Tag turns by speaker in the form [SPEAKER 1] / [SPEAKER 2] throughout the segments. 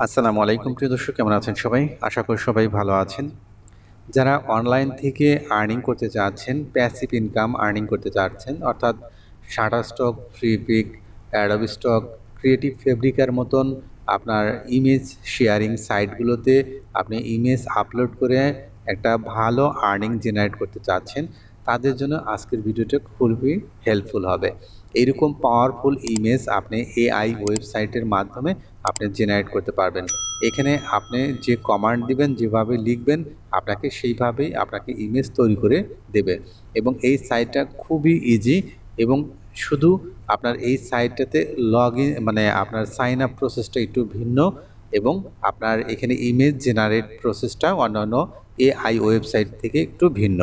[SPEAKER 1] আসসালামু আলাইকুম প্রিয় দর্শক, কেমন আছেন সবাই? আশা করি সবাই ভালো আছেন। যারা অনলাইন থেকে আর্নিং করতে চাচ্ছেন, প্যাসিভ ইনকাম আর্নিং করতে চাচ্ছেন, অর্থাৎ Shutterstock, Freepik, Adobe stock, creative ফেব্রিকার মতন আপনার ইমেজ শেয়ারিং সাইটগুলোতে আপনি ইমেজ আপলোড করে একটা ভালো আর্নিং জেনারেট করতে চাচ্ছেন, তাদের জন্য আজকের ভিডিওটা খুবই হেল্পফুল হবে। এইরকম পাওয়ারফুল ইমেজ আপনি এআই ওয়েবসাইটের মাধ্যমে আপনি জেনারেট করতে পারবেন। এখানে আপনি যে কমান্ড দিবেন, যেভাবে লিখবেন, আপনাকে সেইভাবেই আপনাকে ইমেজ তৈরি করে দেবে। এবং এই সাইটটা খুবই ইজি, এবং শুধু আপনার এই সাইটটাতে লগ ইন মানে আপনার সাইন আপ প্রসেসটা একটু ভিন্ন, এবং আপনার এখানে ইমেজ জেনারেট প্রসেসটা অন্যান্য এআই ওয়েবসাইট থেকে একটু ভিন্ন।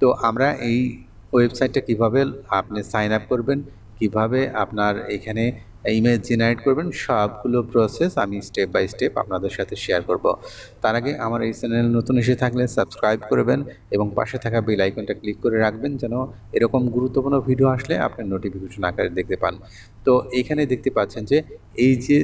[SPEAKER 1] তো আমরা এই ওয়েবসাইটটা কিভাবে আপনি সাইন আপ করবেন, কিভাবে আপনার এখানে ইমেজ জেনারেট করবেন, সবগুলো প্রসেস আমি স্টেপ বাই স্টেপ আপনাদের সাথে শেয়ার করব। তার আগে আমার এই চ্যানেল নতুন এসে থাকলে সাবস্ক্রাইব করবেন এবং পাশে থাকা বেল আইকনটা ক্লিক করে রাখবেন, যেন এরকম গুরুত্বপূর্ণ ভিডিও আসলে আপনি নোটিফিকেশন আকারে দেখতে পান। তো এখানে দেখতে পাচ্ছেন যে এই যে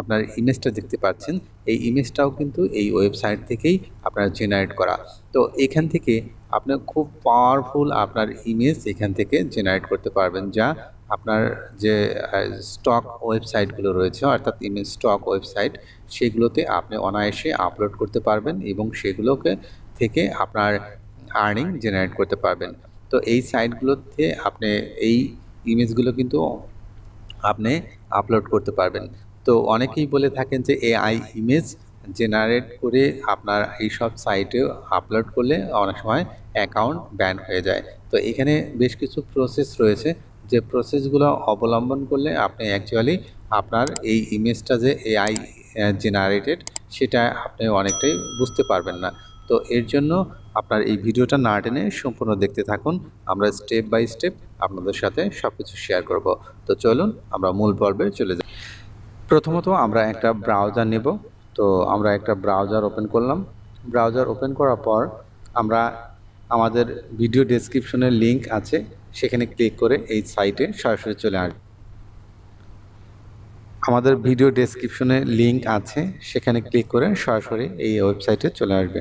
[SPEAKER 1] আপনার ইমেজটা দেখতে পাচ্ছেন, এই ইমেজটাও কিন্তু এই ওয়েবসাইট থেকেই আপনার জেনারেট করা। তো এখান থেকে আপনি খুব পাওয়ারফুল আপনার ইমেজ এখান থেকে জেনারেট করতে পারবেন, যা আপনার যে স্টক ওয়েবসাইটগুলো রয়েছে, অর্থাৎ ইমেজ স্টক ওয়েবসাইট, সেগুলোতে আপনি অনায়াসে আপলোড করতে পারবেন এবং সেগুলোকে থেকে আপনার আর্নিং জেনারেট করতে পারবেন। তো এই সাইটগুলোতে আপনি এই ইমেজগুলো কিন্তু আপনি আপলোড করতে পারবেন। তো অনেকেই বলে থাকেন যে এআই ইমেজ জেনারেট করে আপনার এইসব সাইটে আপলোড করলে অনেক সময় অ্যাকাউন্ট ব্যান হয়ে যায়। তো এখানে বেশ কিছু প্রসেস রয়েছে, যে প্রসেসগুলো অবলম্বন করলে আপনি অ্যাকচুয়ালি আপনার এই ইমেজটা যে এআই জেনারেটেড, সেটা আপনি অনেকটাই বুঝতে পারবেন না। তো এর জন্য আপনার এই ভিডিওটা না টেনে সম্পূর্ণ দেখতে থাকুন। আমরা স্টেপ বাই স্টেপ আপনাদের সাথে সব কিছু শেয়ার করব। তো চলুন আমরা মূল পর্বে চলে যাই। প্রথমত আমরা একটা ব্রাউজার নেব। তো আমরা একটা ব্রাউজার ওপেন করলাম। ব্রাউজার ওপেন করার পর আমরা আমাদের ভিডিও ডেসক্রিপশনের লিঙ্ক আছে, সেখানে ক্লিক করে এই সাইটে সরাসরি চলে আসবে। আমাদের ভিডিও ডেসক্রিপশনে লিঙ্ক আছে, সেখানে ক্লিক করে সরাসরি এই ওয়েবসাইটে চলে আসবে।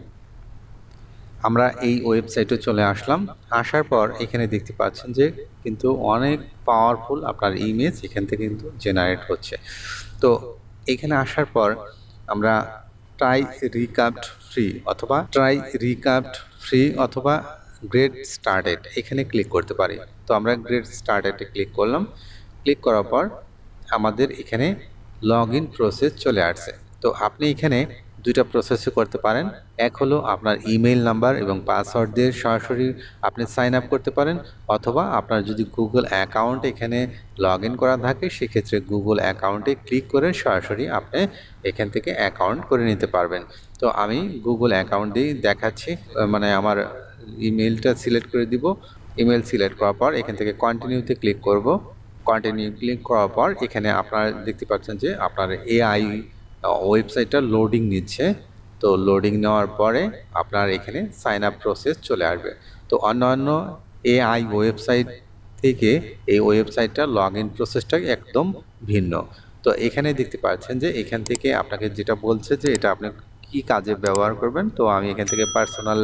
[SPEAKER 1] আমরা এই ওয়েবসাইটে চলে আসলাম। আসার পর এখানে দেখতে পাচ্ছেন যে কিন্তু অনেক পাওয়ারফুল আপনার ইমেজ এখান থেকে কিন্তু জেনারেট হচ্ছে। তো এখানে আসার পর আমরা ট্রাই রিকাপ্ট ফ্রি অথবা গ্রেট স্টার্টেড এখানে ক্লিক করতে পারি। তো আমরা গ্রেট স্টার্টেডে ক্লিক করলাম। ক্লিক করার পর আমাদের এখানে লগ ইন প্রসেস চলে আসছে। তো আপনি এখানে দুইটা প্রসেসও করতে পারেন। এক হলো আপনার ইমেইল নাম্বার এবং পাসওয়ার্ড দিয়ে সরাসরি আপনি সাইন আপ করতে পারেন, অথবা আপনার যদি গুগল অ্যাকাউন্ট এখানে লগ ইন করা থাকে, সেক্ষেত্রে গুগল অ্যাকাউন্টে ক্লিক করে সরাসরি আপনি এখান থেকে অ্যাকাউন্ট করে নিতে পারবেন। তো আমি গুগল অ্যাকাউন্ট দিয়েই দেখাচ্ছি, মানে আমার ইমেইলটা সিলেক্ট করে দিব। ইমেল সিলেক্ট করার পর এখান থেকে কন্টিনিউতে ক্লিক করব। কন্টিনিউ ক্লিক করার পর এখানে আপনারা দেখতে পাচ্ছেন যে আপনার এআই ওয়েবসাইটটা লোডিং নিচ্ছে। তো লোডিং নেওয়ার পরে আপনার এখানে সাইন আপ প্রসেস চলে আসবে। তো অন্যান্য এআই ওয়েবসাইট থেকে এই ওয়েবসাইটটা লগ ইন প্রসেসটা একদম ভিন্ন। তো এখানে দেখতে পাচ্ছেন যে এখান থেকে আপনাকে যেটা বলছে যে এটা আপনি কি কাজে ব্যবহার করবেন। তো আমি এখান থেকে পার্সোনাল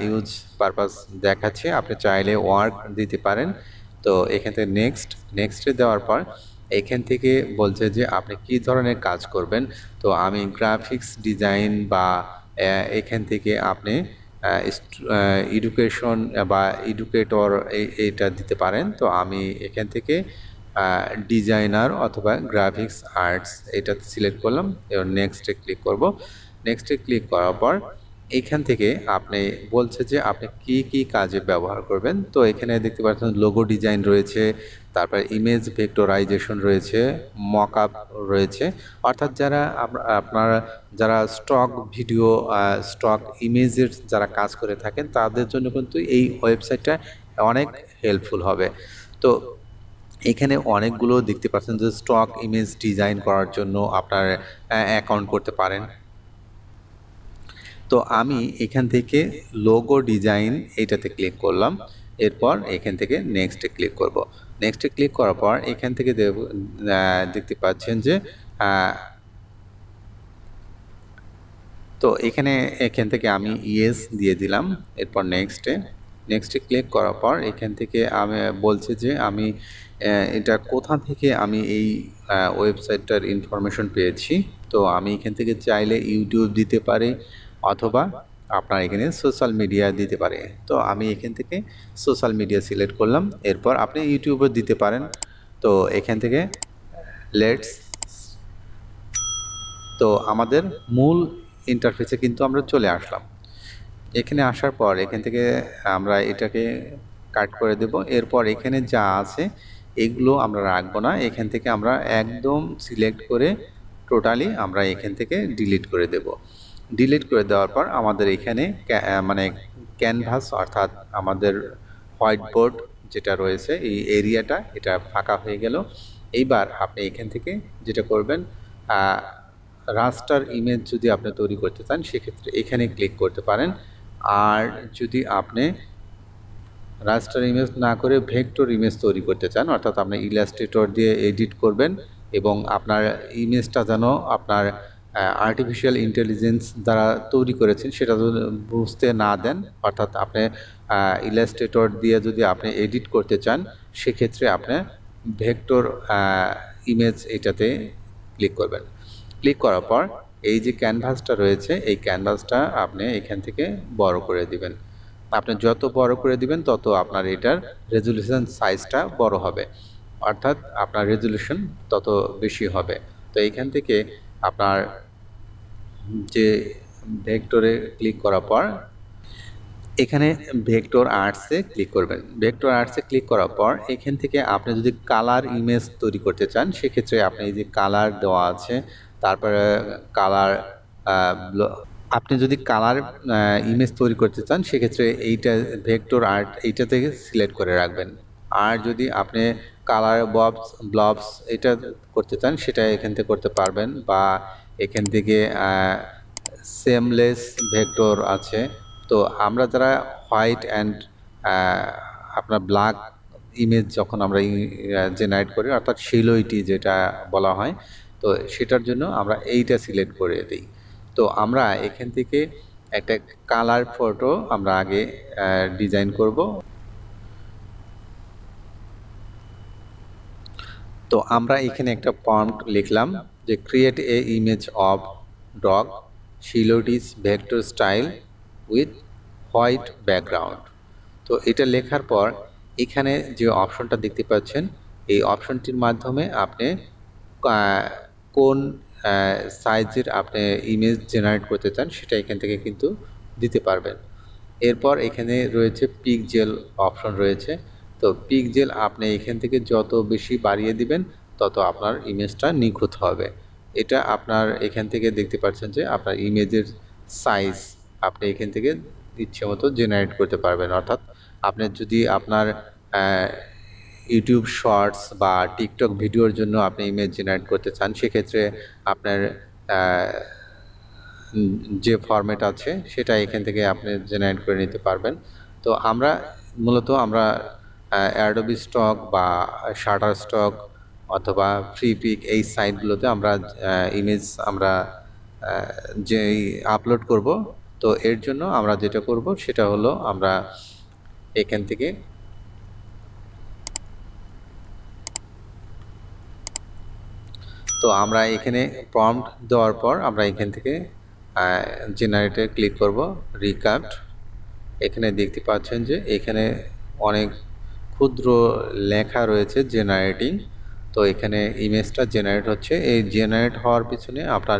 [SPEAKER 1] ইউজ পারপাস দেখাচ্ছি, আপনি চাইলে ওয়ার্ক দিতে পারেন। তো এখান থেকে নেক্সটে দেওয়ার পর এখান থেকে বলছে যে আপনি কি ধরনের কাজ করবেন। তো আমি গ্রাফিক্স ডিজাইন বা এখান থেকে আপনি এডুকেশন বা এডুকেটর এইটা দিতে পারেন। তো আমি এখান থেকে ডিজাইনার অথবা গ্রাফিক্স আর্টস এটা সিলেক্ট করলাম, এবার নেক্সটে ক্লিক করব। নেক্সটে ক্লিক করার পর এইখান থেকে আপনি বলছে যে আপনি কি কি কাজে ব্যবহার করবেন। তো এখানে দেখতে পাচ্ছেন লোগো ডিজাইন রয়েছে, তারপর ইমেজ ভেক্টরাইজেশন রয়েছে, মকআপ রয়েছে। অর্থাৎ আপনারা যারা স্টক ভিডিও, স্টক ইমেজের যারা কাজ করে থাকেন, তাদের জন্য কিন্তু এই ওয়েবসাইটটা অনেক হেল্পফুল হবে। তো এখানে অনেকগুলো দেখতে পাচ্ছেন যে স্টক ইমেজ ডিজাইন করার জন্য আপনার অ্যাকাউন্ট করতে পারেন। তো আমি এখান থেকে লোগো ডিজাইন এইটাতে ক্লিক করলাম। এরপর এখান থেকে নেক্সটে ক্লিক করব। নেক্সটে ক্লিক করার পর এখান থেকে দেখতে পাচ্ছেন যে তো এখান থেকে আমি ইয়েস দিয়ে দিলাম। এরপর নেক্সটে ক্লিক করার পর এখান থেকে আমি বলছে যে আমি এটা কোথা থেকে আমি এই ওয়েবসাইটটার ইনফরমেশন পেয়েছি। তো আমি এখান থেকে চাইলে ইউটিউব দিতে পারি অথবা আপনার এখানে সোশ্যাল মিডিয়া দিতে পারে। তো আমি এখান থেকে সোশ্যাল মিডিয়া সিলেক্ট করলাম। এরপর আপনি ইউটিউবও দিতে পারেন। তো এখান থেকে লেটস তো আমাদের মূল ইন্টারফেসে কিন্তু আমরা চলে আসলাম। এখানে আসার পর এখান থেকে আমরা এটাকে কাট করে দেব। এরপর এখানে যা আছে এগুলো আমরা রাখবো না। এখান থেকে আমরা একদম সিলেক্ট করে টোটালি আমরা এখান থেকে ডিলিট করে দেব। ডিলিট করে দেওয়ার পর আমাদের এখানে মানে ক্যানভাস অর্থাৎ আমাদের হোয়াইট বোর্ড যেটা রয়েছে এই এরিয়াটা এটা ফাঁকা হয়ে গেল। এইবার আপনি এখান থেকে যেটা করবেন, রাস্টার ইমেজ যদি আপনি তৈরি করতে চান সেক্ষেত্রে এখানে ক্লিক করতে পারেন। আর যদি আপনি রাস্টার ইমেজ না করে ভেক্টর ইমেজ তৈরি করতে চান, অর্থাৎ আপনি ইলাস্ট্রেটর দিয়ে এডিট করবেন এবং আপনার ইমেজটা যেন আপনার আর্টিফিশিয়াল ইন্টেলিজেন্স দ্বারা তৈরি করেছেন সেটা যদি বুঝতে না দেন, অর্থাৎ আপনি ইলাস্ট্রেটর দিয়ে যদি আপনি এডিট করতে চান সেক্ষেত্রে আপনি ভেক্টর ইমেজ এটাতে ক্লিক করবেন। ক্লিক করার পর এই যে ক্যানভাসটা রয়েছে এই ক্যানভাসটা আপনি এখান থেকে বড় করে দিবেন। আপনি যত বড় করে দিবেন তত আপনার এটার রেজুলেশন সাইজটা বড় হবে, অর্থাৎ আপনার রেজুলেশন তত বেশি হবে। তো এইখান থেকে আপনার যে ভেক্টরে ক্লিক করার পর এখানে ভেক্টর আর্টসে ক্লিক করবেন। ভেক্টর আর্টসে ক্লিক করার পর এখান থেকে আপনি যদি কালার ইমেজ তৈরি করতে চান সেক্ষেত্রে আপনি এই যে কালার দেওয়া আছে, তারপরে কালার আপনি যদি কালার ইমেজ তৈরি করতে চান সেক্ষেত্রে এইটা ভেক্টর আর্ট এইটা থেকে সিলেক্ট করে রাখবেন। আর যদি আপনি কালার ব্লবস এটা করতে চান সেটা এখান থেকে করতে পারবেন, বা এখান থেকে সেমলেস ভেক্টর আছে। তো আমরা যারা হোয়াইট অ্যান্ড আপনার ব্ল্যাক ইমেজ যখন আমরা জেনারেট করি অর্থাৎ শিলোইটি যেটা বলা হয়, তো সেটার জন্য আমরা এইটা সিলেক্ট করে দিই। তো আমরা এখান থেকে একটা কালার ফটো আমরা আগে ডিজাইন করব। তো আমরা এখানে একটা প্রম্পট লিখলাম যে create a image of dog silhouette vector style with white background. তো এটা লেখার পর এখানে যে অপশনটা দেখতে পাচ্ছেন এই অপশনটির মাধ্যমে আপনি কোন সাইজের আপনি ইমেজ জেনারেট করতে চান সেটা এখান থেকে কিন্তু দিতে পারবেন। এরপর এখানে রয়েছে পিক্সেল অপশন রয়েছে। তো পিক্সেল আপনি এখান থেকে যত বেশি বাড়িয়ে দিবেন তত আপনার ইমেজটা নিখুঁত হবে। এটা আপনার এখান থেকে দেখতে পাচ্ছেন যে আপনার ইমেজের সাইজ আপনি এখান থেকে ইচ্ছে মতো জেনারেট করতে পারবেন। অর্থাৎ আপনি যদি আপনার ইউটিউব শর্টস বা টিকটক ভিডিওর জন্য আপনি ইমেজ জেনারেট করতে চান সেক্ষেত্রে আপনার যে ফরম্যাট আছে সেটা এখান থেকে আপনি জেনারেট করে নিতে পারবেন। তো আমরা মূলত আমরা অ্যাডোবি স্টক বা শাটারস্টক অথবা ফ্রিপিক এই সাইটগুলোতে আমরা ইমেজ আমরা যে আপলোড করব। তো এর জন্য আমরা যেটা করব সেটা হলো আমরা এখান থেকে তো আমরা এখানে প্রম্পট দেওয়ার পর আমরা এখান থেকে জেনারেটে ক্লিক করব রিকাস্ট। এখানে দেখতে পাচ্ছেন যে এখানে অনেক ক্ষুদ্র লেখা রয়েছে জেনারেটিং। তো এখানে ইমেজটা জেনারেট হচ্ছে। এই জেনারেট হওয়ার পিছনে আপনার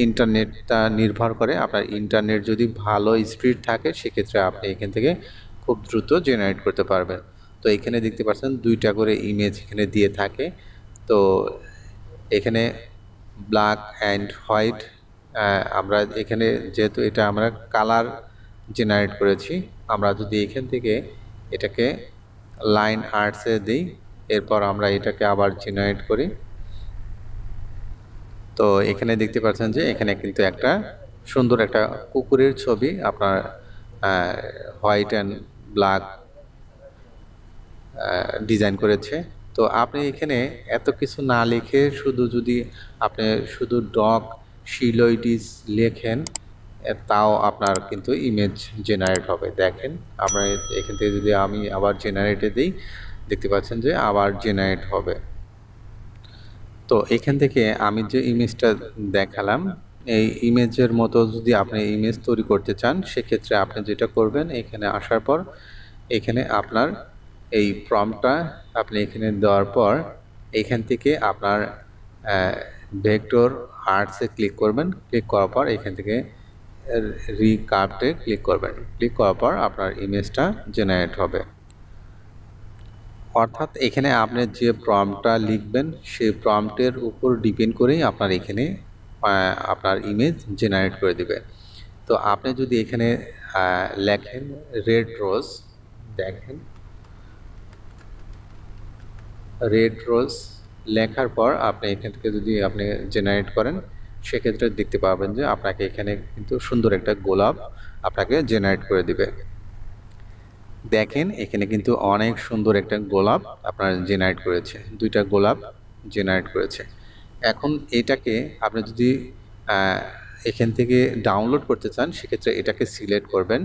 [SPEAKER 1] ইন্টারনেটটা নির্ভর করে। আপনার ইন্টারনেট যদি ভালো স্পিড থাকে সেক্ষেত্রে আপনি এখান থেকে খুব দ্রুত জেনারেট করতে পারবেন। তো এখানে দেখতে পাচ্ছেন 2টা করে ইমেজ এখানে দিয়ে থাকে। তো এখানে ব্ল্যাক অ্যান্ড হোয়াইট আমরা এখানে যেহেতু এটা আমরা কালার জেনারেট করেছি, আমরা যদি এখান থেকে এটাকে লাইন আর্টসে দিই এরপর আমরা এটাকে আবার জেনারেট করি। তো এখানে দেখতে পাচ্ছেন যে এখানে কিন্তু একটা সুন্দর একটা কুকুরের ছবি আপনার হোয়াইট অ্যান্ড ব্ল্যাক ডিজাইন করেছে। তো আপনি এখানে এত কিছু না লিখে শুধু যদি আপনি শুধু ডগ শিলোইটিস লেখেন তাও আপনার কিন্তু ইমেজ জেনারেট হবে। দেখেন আমরা এখান থেকে যদি আমি আবার জেনারেটে দিই, দেখতে পাচ্ছেন যে আবার জেনারেট হবে। তো এখান থেকে আমি যে ইমেজটা দেখালাম, এই ইমেজের মতো যদি আপনি ইমেজ তৈরি করতে চান, সেক্ষেত্রে আপনি যেটা করবেন, এখানে আসার পর এখানে আপনার এই প্রম্পটটা আপনি এখানে দেওয়ার পর এখান থেকে আপনার ভেক্টর আর্টসে ক্লিক করবেন। ক্লিক করার পর এখান থেকে রিকার্ভে ক্লিক করবেন। ক্লিক করার পর আপনার ইমেজটা জেনারেট হবে। অর্থাৎ এখানে আপনি যে প্রম্পটটা লিখবেন, সেই প্রম্পটের উপর ডিপেন্ড করেই আপনার এখানে আপনার ইমেজ জেনারেট করে দিবে। তো আপনি যদি এখানে লেখেন রেড রোজ, দেখেন রেড রোজ লেখার পর আপনি এখান থেকে যদি আপনি জেনারেট করেন, সেক্ষেত্রে দেখতে পাবেন যে আপনাকে এখানে কিন্তু সুন্দর একটা গোলাপ আপনাকে জেনারেট করে দিবে। দেখেন এখানে কিন্তু অনেক সুন্দর একটা গোলাপ আপনার জেনারেট করেছে, দুইটা গোলাপ জেনারেট করেছে। এখন এটাকে আপনি যদি এখান থেকে ডাউনলোড করতে চান, সেক্ষেত্রে এটাকে সিলেক্ট করবেন।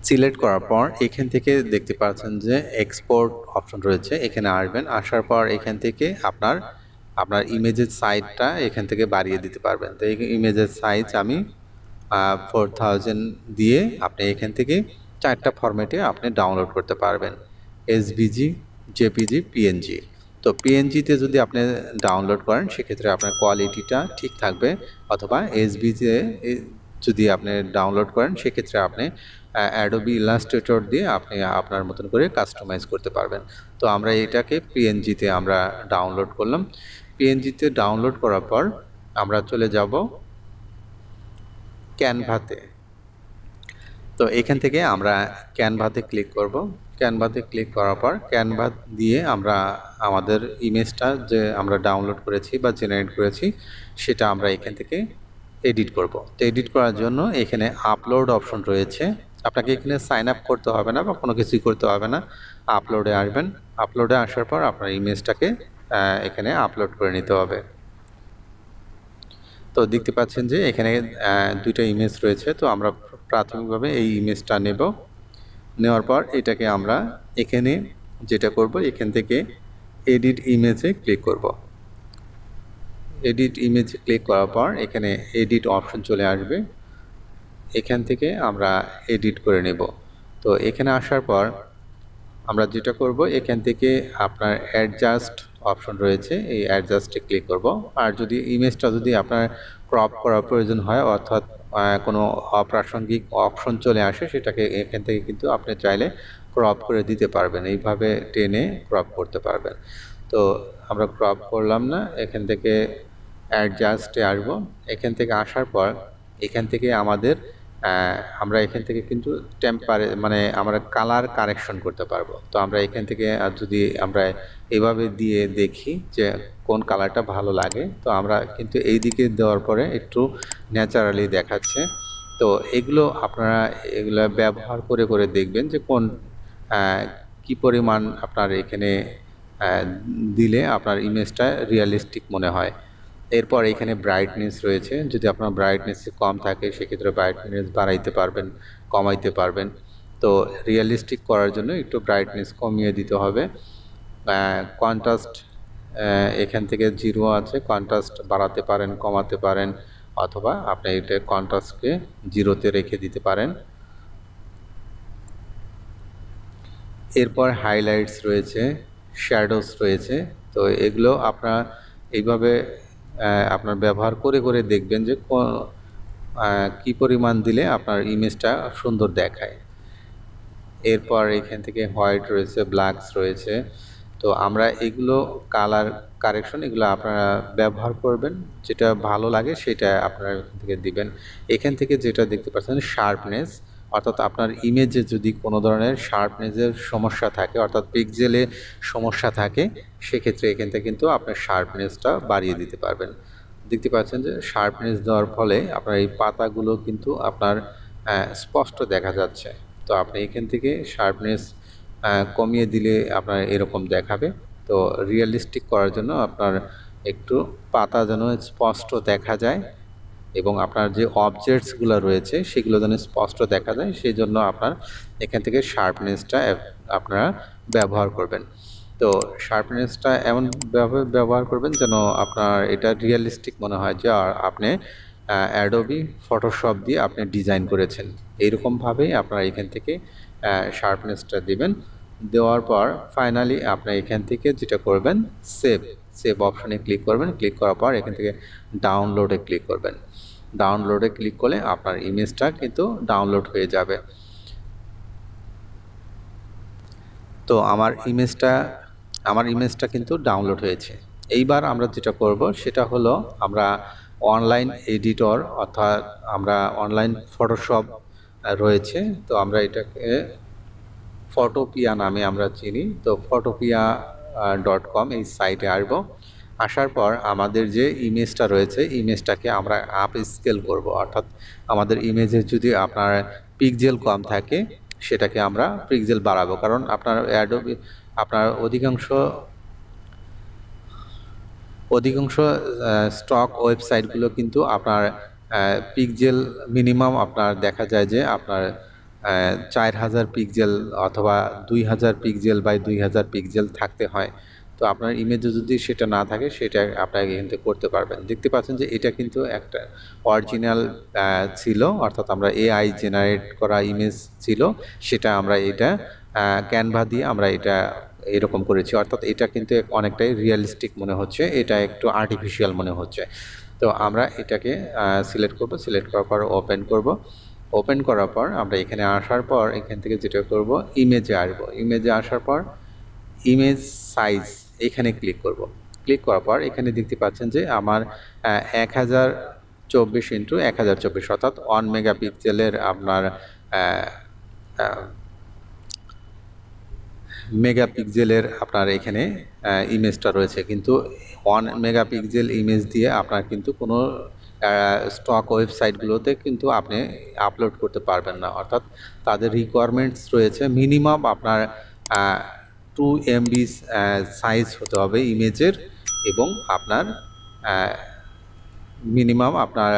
[SPEAKER 1] সিলেক্ট করার পর এখান থেকে দেখতে পাচ্ছেন যে এক্সপোর্ট অপশন রয়েছে, এখানে আসবেন। আসার পর এখান থেকে আপনার ইমেজের সাইজটা এখান থেকে বাড়িয়ে দিতে পারবেন। তো এই ইমেজের সাইজ আমি 4000 দিয়ে আপনি এখান থেকে 4টা ফরম্যাটে আপনি ডাউনলোড করতে পারবেন, এসভিজি, জেপিজি, পিএনজি। তো পিএনজিতে যদি আপনি ডাউনলোড করেন, সেক্ষেত্রে আপনার কোয়ালিটিটা ঠিক থাকবে, অথবা এসভিজিতে যদি আপনি ডাউনলোড করেন, সেক্ষেত্রে আপনি অ্যাডোবি ইলাস্ট্রেটর দিয়ে আপনি আপনার মতন করে কাস্টমাইজ করতে পারবেন। তো আমরা এটাকে পিএনজিতে আমরা ডাউনলোড করলাম। পিএনজিতে ডাউনলোড করার পর আমরা চলে যাব ক্যানভাতে। তো এখান থেকে আমরা ক্যানভাতে ক্লিক করব। ক্যানভাতে ক্লিক করার পর ক্যানভা দিয়ে আমরা আমাদের ইমেজটা যে আমরা ডাউনলোড করেছি বা জেনারেট করেছি, সেটা আমরা এখান থেকে এডিট করব। তো এডিট করার জন্য এখানে আপলোড অপশন রয়েছে। আপনাকে এখানে সাইন আপ করতে হবে না বা কোনো কিছুই করতে হবে না। আপলোডে আসবেন। আপলোডে আসার পর আপনার ইমেজটাকে এখানে আপলোড করে নিতে হবে। তো দেখতে পাচ্ছেন যে এখানে দুইটা ইমেজ রয়েছে। তো আমরা প্রাথমিকভাবে এই ইমেজটা নেব। নেওয়ার পর এটাকে আমরা এখানে যেটা করব, এখান থেকে এডিট ইমেজে ক্লিক করব। এডিট ইমেজে ক্লিক করার পর এখানে এডিট অপশন চলে আসবে। এখান থেকে আমরা এডিট করে নেব। তো এখানে আসার পর আমরা যেটা করব, এখান থেকে আপনার অ্যাডজাস্ট অপশন রয়েছে, এই অ্যাডজাস্টে ক্লিক করব। আর যদি ইমেজটা যদি আপনার ক্রপ করার প্রয়োজন হয়, অর্থাৎ কোনো অপ্রাসঙ্গিক অপশন চলে আসে, সেটাকে এখান থেকে কিন্তু আপনি চাইলে ক্রপ করে দিতে পারবেন, এইভাবে টেনে ক্রপ করতে পারবেন। তো আমরা ক্রপ করলাম না, এখান থেকে অ্যাডজাস্টে আসবো। এখান থেকে আসার পর এখান থেকে আমরা এখান থেকে কিন্তু মানে আমরা কালার কারেকশন করতে পারবো। তো আমরা এখান থেকে যদি আমরা এভাবে দিয়ে দেখি যে কোন কালারটা ভালো লাগে, তো আমরা কিন্তু এই দিকে দেওয়ার পরে একটু ন্যাচারালি দেখাচ্ছে। তো এগুলো আপনারা এগুলো ব্যবহার করে করে দেখবেন যে কোন কি পরিমাণ আপনার এখানে দিলে আপনার ইমেজটা রিয়েলিস্টিক মনে হয়। এরপর এখানে ব্রাইটনেস রয়েছে, যদি আপনার ব্রাইটনেস কম থাকে, সেক্ষেত্রে ব্রাইটনেস বাড়াইতে পারবেন, কমাইতে পারবেন। তো রিয়েলিস্টিক করার জন্য একটু ব্রাইটনেস কমিয়ে দিতে হবে। কন্ট্রাস্ট এখান থেকে 0 আছে, কন্ট্রাস্ট বাড়াতে পারেন, কমাতে পারেন, অথবা আপনি এটা কন্ট্রাস্টকে 0-তে রেখে দিতে পারেন। এরপর হাইলাইটস রয়েছে, শ্যাডোস রয়েছে। তো এগুলো আপনার এইভাবে আপনার ব্যবহার করে করে দেখবেন যে কি পরিমাণ দিলে আপনার ইমেজটা সুন্দর দেখায়। এরপর এখান থেকে হোয়াইট রয়েছে, ব্ল্যাকস রয়েছে। তো আমরা এগুলো কালার কারেকশন এগুলো আপনারা ব্যবহার করবেন, যেটা ভালো লাগে সেটা আপনারা এখান থেকে দিবেন। এখান থেকে যেটা দেখতে পাচ্ছেন শার্পনেস, অর্থাৎ আপনার ইমেজে যদি কোনো ধরনের শার্পনেসের সমস্যা থাকে, অর্থাৎ পিক্সেলে সমস্যা থাকে, সেক্ষেত্রে এখান থেকে কিন্তু আপনার শার্পনেসটা বাড়িয়ে দিতে পারবেন। দেখতে পাচ্ছেন যে শার্পনেস দেওয়ার ফলে আপনার এই পাতাগুলো কিন্তু আপনার স্পষ্ট দেখা যাচ্ছে। তো আপনি এখান থেকে শার্পনেস কমিয়ে দিলে আপনার এরকম দেখাবে। তো রিয়েলিস্টিক করার জন্য আপনার একটু পাতা যেন স্পষ্ট দেখা যায় এবং আপনার যে অবজেক্টসগুলো রয়েছে সেগুলো যেন স্পষ্ট দেখা যায়, সেই জন্য আপনার এখান থেকে শার্পনেসটা আপনারা ব্যবহার করবেন। তো শার্পনেসটা এমনভাবে ব্যবহার করবেন যেন আপনার এটা রিয়েলিস্টিক মনে হয় যে আপনি অ্যাডোবি ফটোশপ দিয়ে আপনি ডিজাইন করেছেন, এইরকমভাবেই আপনারা এখান থেকে শার্পনেসটা দিবেন। দেওয়ার পর ফাইনালি আপনি এখান থেকে যেটা করবেন, সেভ সেভ অপশনে ক্লিক করবেন। ক্লিক করার পর এখান থেকে ডাউনলোডে ক্লিক করবেন। ডাউনলোডে ক্লিক করলে আপনার ইমেজটা কিন্তু ডাউনলোড হয়ে যাবে। তো আমার ইমেজটা কিন্তু ডাউনলোড হয়েছে। এইবার আমরা যেটা করব সেটা হলো, আমরা অনলাইন এডিটর অর্থাৎ আমরা অনলাইন ফটোশপ রয়েছে, তো আমরা এটাকে ফটোপিয়া নামে আমরা চিনি। তো photopia.com এই সাইটে আসবো। আসার পর আমাদের যে ইমেজটা রয়েছে, ইমেজটাকে আমরা আপ স্কেল করব, অর্থাৎ আমাদের ইমেজে যদি আপনার পিক্সেল কম থাকে সেটাকে আমরা পিক্সেল বাড়াবো, কারণ আপনার অ্যাডোবি আপনার অধিকাংশ স্টক ওয়েবসাইটগুলো কিন্তু আপনার পিক্সেল মিনিমাম আপনার দেখা যায় যে আপনার 4000 পিক্সেল অথবা 2000 পিক্সেল বাই 2000 পিক্সেল থাকতে হয়। তো আপনার ইমেজে যদি সেটা না থাকে সেটা আপনাকে কিন্তু করতে পারবেন। দেখতে পাচ্ছেন যে এটা কিন্তু একটা অরিজিনাল ছিল, অর্থাৎ আমরা এআই জেনারেট করা ইমেজ ছিল, সেটা আমরা এটা ক্যানভা দিয়ে আমরা এটা এরকম করেছি, অর্থাৎ এটা কিন্তু অনেকটাই রিয়েলিস্টিক মনে হচ্ছে, এটা একটু আর্টিফিশিয়াল মনে হচ্ছে। তো আমরা এটাকে সিলেক্ট করব, সিলেক্ট করার পর ওপেন করব। ওপেন করার পর আমরা এখানে আসার পর এখান থেকে যেটা করব, ইমেজে আসবো। ইমেজে আসার পর ইমেজ সাইজ এখানে ক্লিক করব। ক্লিক করার পর এখানে দেখতে পাচ্ছেন যে আমার 1024x1024 অর্থাৎ 1 মেগাপিক্সেলের আপনার মেগাপিক্সেলের আপনার এখানে ইমেজটা রয়েছে, কিন্তু 1 মেগাপিক্সেল ইমেজ দিয়ে আপনার কিন্তু কোনো স্টক ওয়েবসাইটগুলোতে কিন্তু আপনি আপলোড করতে পারবেন না, অর্থাৎ তাদের রিকোয়ারমেন্টস রয়েছে মিনিমাম আপনার 2 MB সাইজ হতে হবে ইমেজের, এবং আপনার মিনিমাম আপনার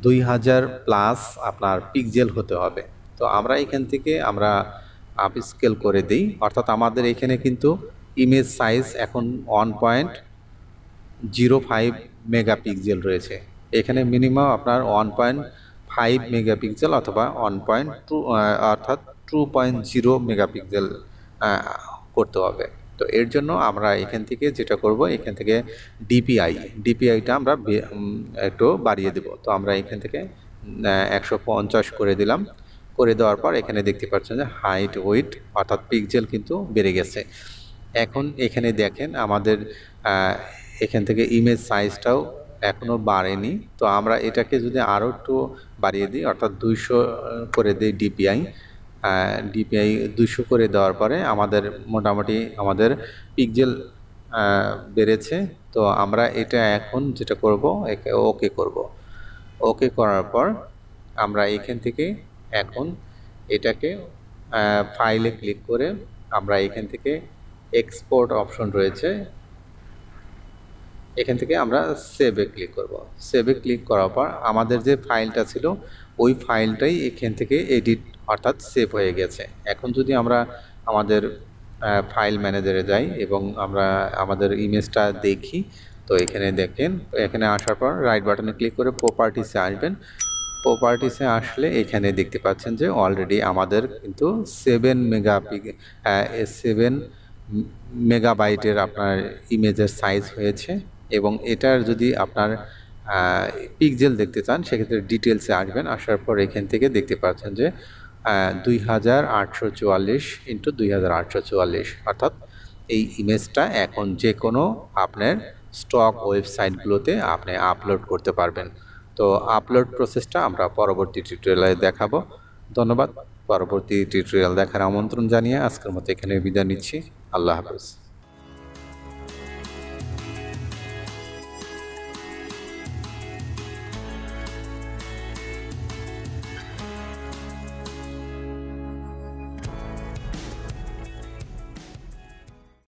[SPEAKER 1] 2000 প্লাস আপনার পিক্সেল হতে হবে। তো আমরা এখান থেকে আমরা আপ স্কেল করে দিই, অর্থাৎ আমাদের এখানে কিন্তু ইমেজ সাইজ এখন 1.05 মেগাপিক্সেল রয়েছে। এখানে মিনিমাম আপনার 1.5 মেগাপিক্সেল অথবা 1.2 অর্থাৎ 2.0 মেগাপিক্সেল করতে হবে। তো এর জন্য আমরা এখান থেকে যেটা করব, এখান থেকে ডিপিআইটা আমরা একটু বাড়িয়ে দেব। তো আমরা এখান থেকে 150 করে দিলাম। করে দেওয়ার পর এখানে দেখতে পাচ্ছেন যে হাইট উইডথ অর্থাৎ পিক্সেল কিন্তু বেড়ে গেছে। এখন এখানে দেখেন আমাদের এখান থেকে ইমেজ সাইজটাও এখনও বাড়েনি। তো আমরা এটাকে যদি আরও একটু বাড়িয়ে দিই, অর্থাৎ 200 করে দিই ডিপিআই 200 করে দেওয়ার পরে আমাদের মোটামুটি আমাদের পিক্সেল বেড়েছে। তো আমরা এটা এখন যেটা করব, ওকে করব। ওকে করার পর আমরা এখান থেকে এখন এটাকে ফাইলে ক্লিক করে আমরা এখান থেকে এক্সপোর্ট অপশন রয়েছে, এখান থেকে আমরা সেভে ক্লিক করব। সেভে ক্লিক করার পর আমাদের যে ফাইলটা ছিল ওই ফাইলটাই এখান থেকে এডিট অর্থাৎ সেভ হয়ে গেছে। এখন যদি আমরা আমাদের ফাইল ম্যানেজারে যাই এবং আমরা আমাদের ইমেজটা দেখি, তো এখানে দেখেন, এখানে আসার পর রাইট বাটনে ক্লিক করে প্রপার্টিসে আসবেন। প্রপার্টিসে আসলে এখানে দেখতে পাচ্ছেন যে অলরেডি আমাদের কিন্তু 7 মেগাবাইটের আপনার ইমেজের সাইজ হয়েছে, এবং এটার যদি আপনার পিক্সেল দেখতে চান সেক্ষেত্রে ডিটেলসে আসবেন। আসার পর এখান থেকে দেখতে পাচ্ছেন যে 2844 ইন্টু 2844, অর্থাৎ এই ইমেজটা এখন যে কোনো আপনার স্টক ওয়েবসাইটগুলোতে আপনি আপলোড করতে পারবেন। তো আপলোড প্রসেসটা আমরা পরবর্তী টিউটোরিয়ালে দেখাবো। ধন্যবাদ। পরবর্তী টিউটোরিয়াল দেখার আমন্ত্রণ জানিয়ে আজকের মতো এখানে বিদায় নিচ্ছি। আল্লাহ হাফেজ।